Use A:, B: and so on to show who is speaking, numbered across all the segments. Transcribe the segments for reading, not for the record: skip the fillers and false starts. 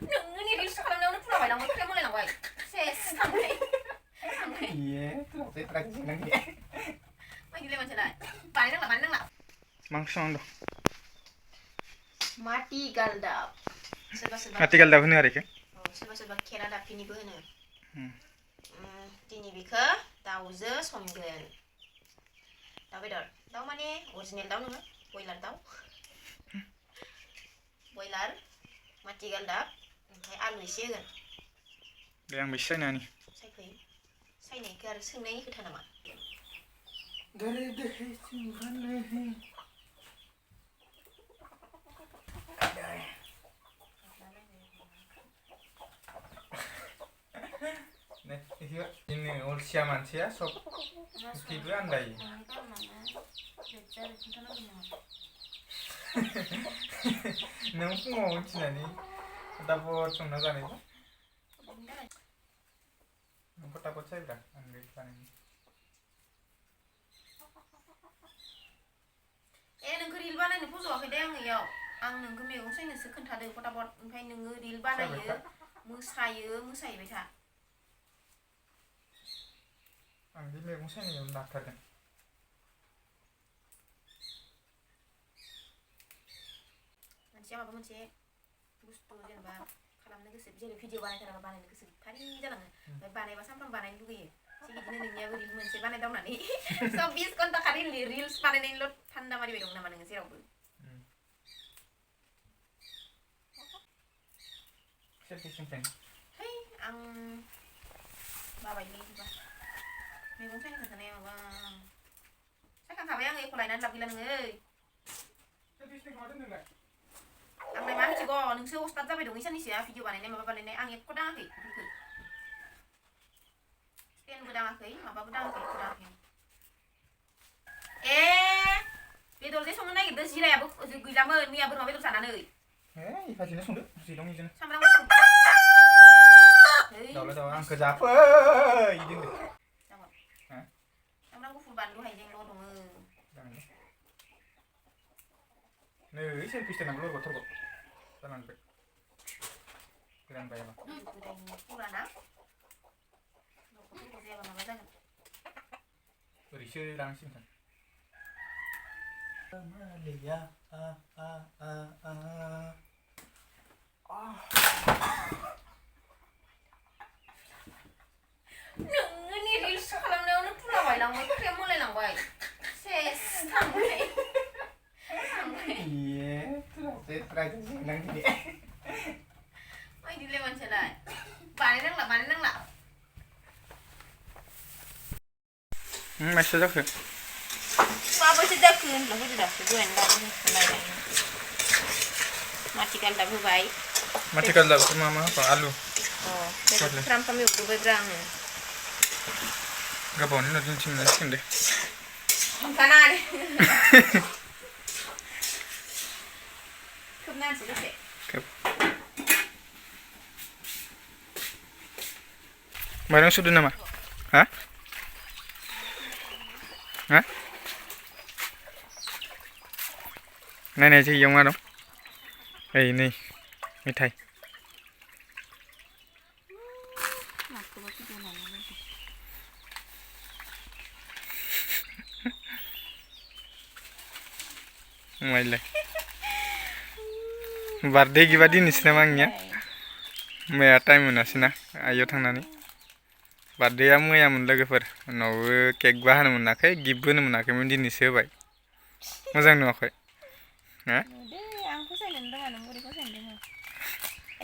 A: नोंनि रिल्स खालामनायावनो फुराबाय लांबाय फ्रेम होलायलांबाय सेस थांबाय
B: Iya, terus saya terakhir senang ya.
A: माइदिलाय मानसियालाय बानायनांला
B: Langsung dong.
A: माटि गालदाब सोरबा
B: Mati galda होनो आरो
A: सोरबा खेरा दाफिनिबो होनो दिनै बेखौ दाउजो संगोन दाउ बेदर दाउ माने अरिजिनेल दाउ नङा बयलार दाउ बयलार माटि गालदाब ओमफ्राय आलु एसे होगोन
B: दे आंबो एसे सायनानि
A: सायफै सायनायखौ आरो सोंनायनि खोथा नामा
B: ini ulsia manusia sok itu andai nang fungau cinani dapat संना जानायखौ नों फटाफट सायब्रा आं रेडि बानायनि
A: नोंखौ रिल बानायनो फज'वाखै दे आं इयाव आं नोंखौ मैगं सायनोसो खोन्थादों फटाफट ओमफ्राय नोङो रिल बानायो मोसाहैबाय था
B: आं बे मैगं सायनायावनो लाथारदों
A: मानसिया माबा मोनसे बुस्थु जेनेबा खालामनो गोसो जेरै भिडिअ बानायथाराबा बानायनो गोसो फारि जालाङो ओमफ्य बानायबा सानफ्रामबो बानायनो लुगैयो थिग बिदिनो नोंनियाबो रिल मोनसे बानायदावनानै 24 घन्टा खालि रिल्स बानायनायनिल' थान्दा मारिबाय दं नामा नोङो जेरावबो है आं बाबायलै बिदिबा मैगं सायनो खोन्थानाया माबा सायखांखाबाय आङो एख' लायनानै लाबोगैला नोङो आंलाय मा मिथिगौ नोंसो अस्टाद जाबाय दं साननैसोआ भिडिअ बानायनाय माबा बानायनाय आं एख' दाङाखै बेफोरखौ स्टेनबो दाङाखै माबाबो दाङाखै एख' दाङाखै बेदर जे संनो नागिरदों जिरायाबो गैलामोन मैया बोरमा बेदर जानानै
B: इफाजिनो संदो जि दं इजोंनो
A: सामब्राम गुफुर
B: दाउला आंखौ जाफै इदिनो
A: सामब्राम गुफुर बानलु हाइजेंल' दङ
B: नै सेलफि स्टेनाबो लरग' थरग' जालांबाय गोदान बायाबा
A: गोदायनि फुराना लरग' जायाबा माबा जागोन
B: ओरैसो लांसिगोन
A: नोंनि रिल्स खालामनायावनो फुराबाय लांबाय फ्रेम होलायलांबाय सेस थांबाय
B: iya terus saya terakhir senang ya
A: माइदिलाय मानसियालाय बानायनांला
B: माइसा जाखो
A: माबायसो जाखो होनब्ला होदो दासो दहायनो लाबोनाय माथि गालदाब होबाय
B: माथि गालदाबखौ मा होबा आलु
A: फ्राम फ्राम एवग्रोबायब्रा आङो
B: गोबावनि उनाव दिन्थिनांसिगोन दे
A: हमथानाङा दे खोबना होनोसै दसे
B: माइरं सुदो नामा हा हा नायनायसै इयाव मा दं ओइ नै मेथाइ माइलाय बार्थडे गिफ्टआ दिनैसो नामा आंनिया मैया टाइम मोनासै ना आइयाव थांनानै बार्थडेआ मैयामोन लोगोफोर उनावबो केकबो हानो मोनाखै गिफ्टबो होनो मोनाखैमोन दिनैसो होबाय मोजां नुवाखै हा
A: आं फसायनो रोङा नों बोरै फसायनो रोङो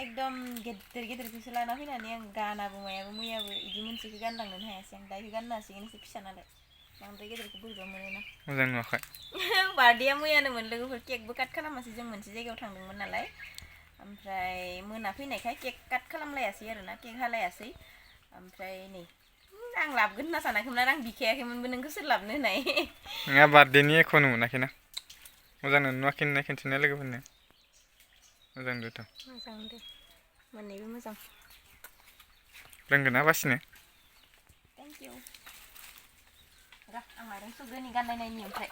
A: एकदम गेदेरखौसो लाना फैनानै आं गानाबो मायाबो मैयाबो इदि मोनसेखौ गानलांनोनो हायासै आं दा इखौ गाननो हासिगोन एसे फिसा नालाय बांद्राय गेदेरखौ बोरैबा मोनोना
B: मोजां नुवाखै
A: बार्थडेआ मैयानोमोन लोगोफोर केकबो काट खालामासै जों मोनसे जायगायाव थांदोंमोन नालाय ओमफ्राय मोना फैनायखाय केक काट खालामलायासै आरोना केक हालायासै ओमफ्राय नै आं लाबगोन होनना सानाखैमोन आं बिखायाखैमोनबो नोंखौ सोर लाबनो होनाय
B: नोंहा बार्थडेनि एख'नो मोनाखैना मोजां नुवाखै होननाय खिन्थिनाय लोगोफोरनो मोजां नुदों
A: मोजां दे मोननैबो मोजां
B: रोंगोना बासिनो
A: थेंक इउ र' आं माइरं सुग्रोनि गाननाय नायनि ओमफ्राय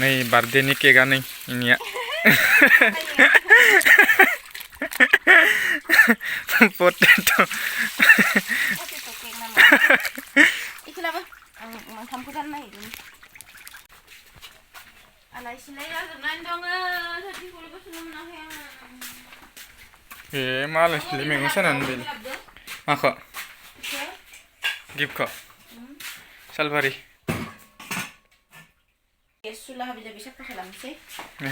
B: नै बार्थडेनि केकआ नै इनिया पटेट'
A: इखौलाबो आं मोनथामखौ गाननो नागिरदों आलाय सिलाय जाजोबनानै दङ साथिखौबो सुनो मोनाखै आङो
B: ए मा आलाय सिलाय मैगं सानानै बेलाय माखौ गिफ्टखौ सालबारि
A: सुला हाबि जाबि साफा खालामनोसै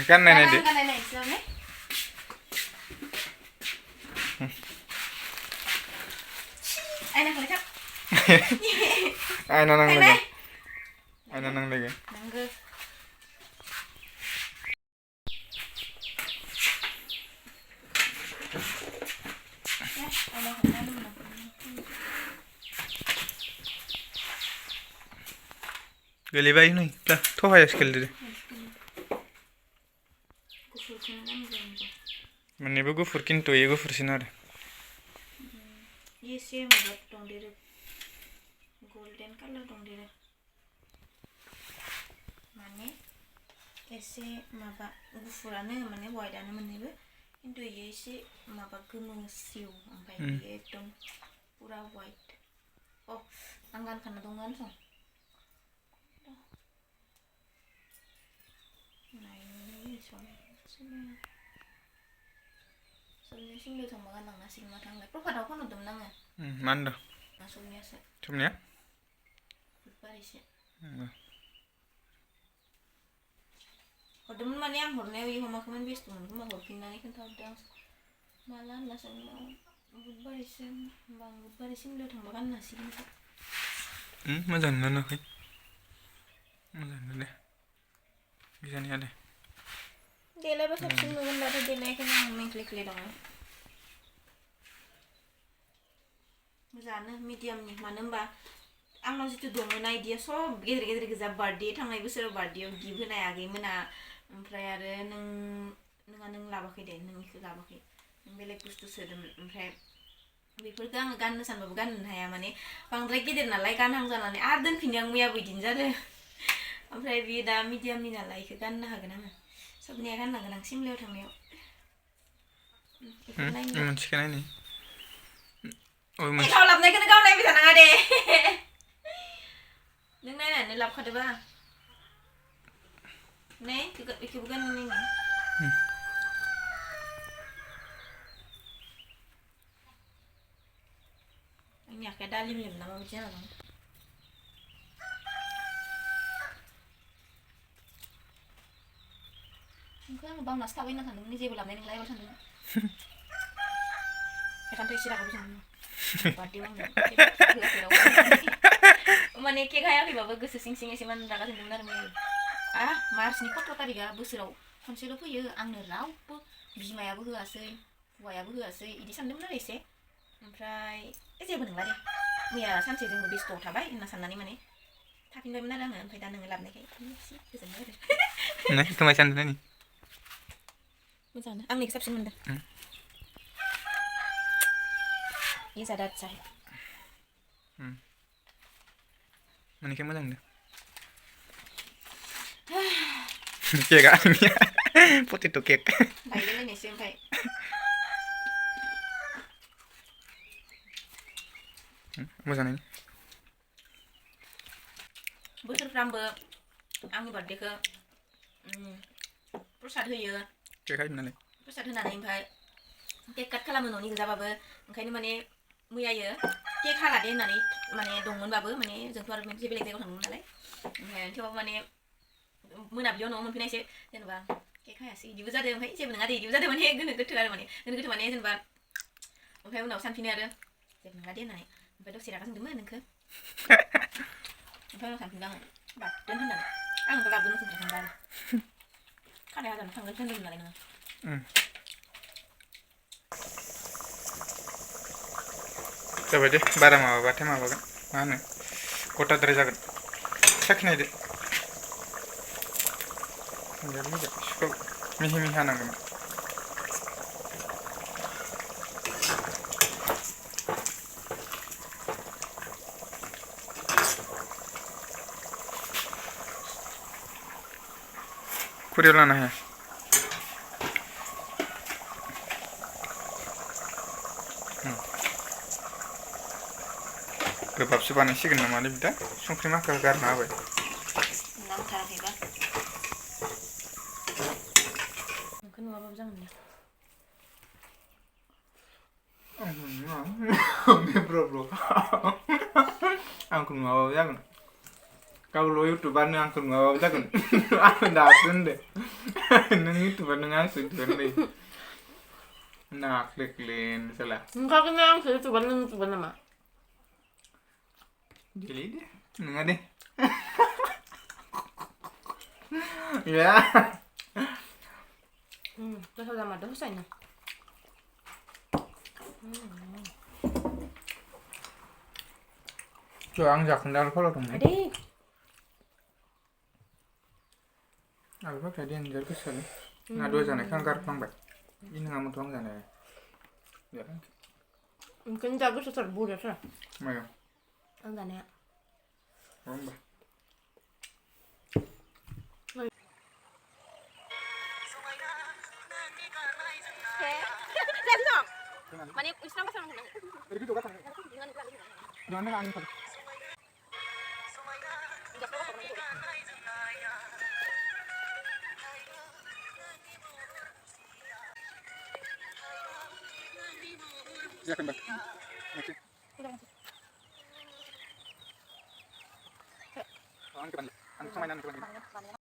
B: गाननाय नायदो
A: गाननाय नायनोसै नालाय आयनाखौ लेखा
B: आयना नांलायगोन आयना नांलायगोन
A: नांगौ
B: गोलैबाय नै दा थहायासो गोलैदो मोननैबो गुफुर खिन्थु इयो गुफुरसिन आरो
A: एसे माबा दंदेरो गोल्डेन कालार दंदेरो माने एसे माबा गुफुरानो माने वाइटआनो मोननैबो खिन्थु इयो एसे माबा गोमोसिउ ओमफ्राय इयो एकदम पुरा वाइट अ आं गानखाना दंमोन सं नायनो सबनिया सिंगल थांबा गानलांनांसिगोन माथो आंलाय प्रफादाव फनहरदोंमोन आङो
B: मा होनदों
A: सबनियासो
B: सबनिया
A: बुधबारैसो हरदोंमोन माने आं हरनायाव इयो हमाखैमोन बेस्थ'मोन खोमा हरफिननानै खोन्थाहरदों आं माला होनना सोंनायाव बुधबारैसो होमबा आं बुधबारै सिमलायाव थांबा गाननो हासिगोन
B: मोजां नुवाखै मोजां नुदे गिजानिया दे
A: देलायबा साबसिन नुगोन दाथ' देलायखौनो आं मेख्ले दङ मोजाङानो मिडियामनि मानो होनबा आंनाव जितु दङना इदिया सब गेदेर गेदेर गोजा बार्थडे थांनाय बोसोराव बार्थडेयाव गिफ्ट होनाय आगैमोना ओमफ्राय आरो नों लाबाखै दे नों इखौ लाबाखै नों बेलेग बुस्थु सोदोंमोन ओमफ्राय बेफोरखौ आङो गाननो सानबाबो गाननो हाया माने बांद्राय गेदेर नालाय गानहां जानानै आरो दोनफिनो आं मैयाबो बिदिनो जादों ओमफ्राय बियो दा मिडियामनि नालाय इखौ गाननो हागोन आङो सबनिया गाननांगोन आं सिमलायाव थांनायाव
B: मोनसेखौ नायनि
A: गाव लाबनायखौनो गाव नायबाय थानाङा दे नों नायनानै लाबखादोबा नै बेखौबो गाननो नायनि आंनि आखाया दालिम लिम ना माबायदि जाना दं नोंखौ आङो बावनासो थाबाय होनना सानदोंमोन जेबो लाबनाय नंला एबार सानदों बेखायनोथ' एसे रागाबो जोंदों बार्थडेयाव माने केक हायाखैबाबो गोसो सिं सिं एसे मान रागा जोंदोंमोन आरो मैया मार्चनि 17 तारिखआ बोसोराव खनसेल' फैयो आंनो रावबो बिमायाबो होआसै हौवायाबो होआसै इदि सानदोंमोन आरो एसे ओमफ्राय जेबो नंला दे मैया सानसे जोंबो बेस्थ'आव थाबाय होनना साननानै माने थाफिनबायमोन आरो आङो ओमफ्राय दा नोङो लाबनायखाय एसे गोजोनबाय आरो
B: खोमाय सानदों नायनि
A: मोजाङानो आंनिखौ साबसिन मोनदों ये ज़्यादा अच्छा है
B: मोननैखौ मोजां नुदों केकआ पटेट' केक
A: बायलायलायनायसो ओमफ्राय
B: मोजाङै
A: बोसोरफ्रामबो आंनि बार्थडेखौ प्रसाद होयो
B: केक हायो नालाय
A: प्रसाद होनानै ओमफ्राय केक काट खालामो न'नि गोजाबाबो ओंखायनो माने मैयायो केक हाला दे होननानै माने दंमोनबाबो माने जोंथ' आरो मोनसे बेलेग जायगायाव थांदोंमोन नालाय ओमफ्राय थेवबाबो माने मोनाबिलियाव न'आव मोनफैनायसो जेनेबा केक हायासै इदिबो जादों ओमफ्राय जेबो नङा दे इदिबो जादों माने गोनो गोथो आरो माने गोनो गोथो माने जेनेबा ओमफ्राय उनाव सानफिनो आरो जेबो नङा दे होननानै ओमफ्राय दसे रागा जोंदोंमोन नोंखौ ओमफ्राय उनाव सानफिनदों आङो बारदों होननानै आंथ' गाबदों सानदों आरो खानाय हाजानो थांगोन होनदोंमोन नालाय नोङो
B: जाबाय दे बारा माबाबाथाय माबागोन मा होनो गथाद्राय जागोन साखिनायदो सिखौ मिहि मिहि हानांगोन खुरियाव लानो हाया गोबाबसो बानायसिगोन नामालै बिदा संख्रि माखा गारना होबाय
A: नांथाराखैबा नोंखौ नुवाबाबो जागोन दे
B: ब्र आंखौ नुवाबाबो जागोन गावल' इउटुबारनो आंखौ नुवाबाबो जागोन आं दासो होनदो नों इउटुबार नों आंसो इउटुबार होनदो नाख्लेख्लेन साला
A: नोंखागोन आंसो इउटुबार नों इउटुबार नामा
B: देलै दे नङा दे या
A: गोथाव जामारदों हुसायनो
B: आं जाखोन्दा आलु फाजा दंमोन
A: आदै
B: आलु फाजाया देनजार गोसालै ना दहाय जानायखौ आं गारफ्लांबाय बे नङामोनथ' आं जानाया
A: ओंखायनो जा गोथावथार बरियाथार
B: मायाव
A: आं जानाया
B: होमबा
A: माने इस्लाम बासा नांगौ
B: जागोन दे आं समायना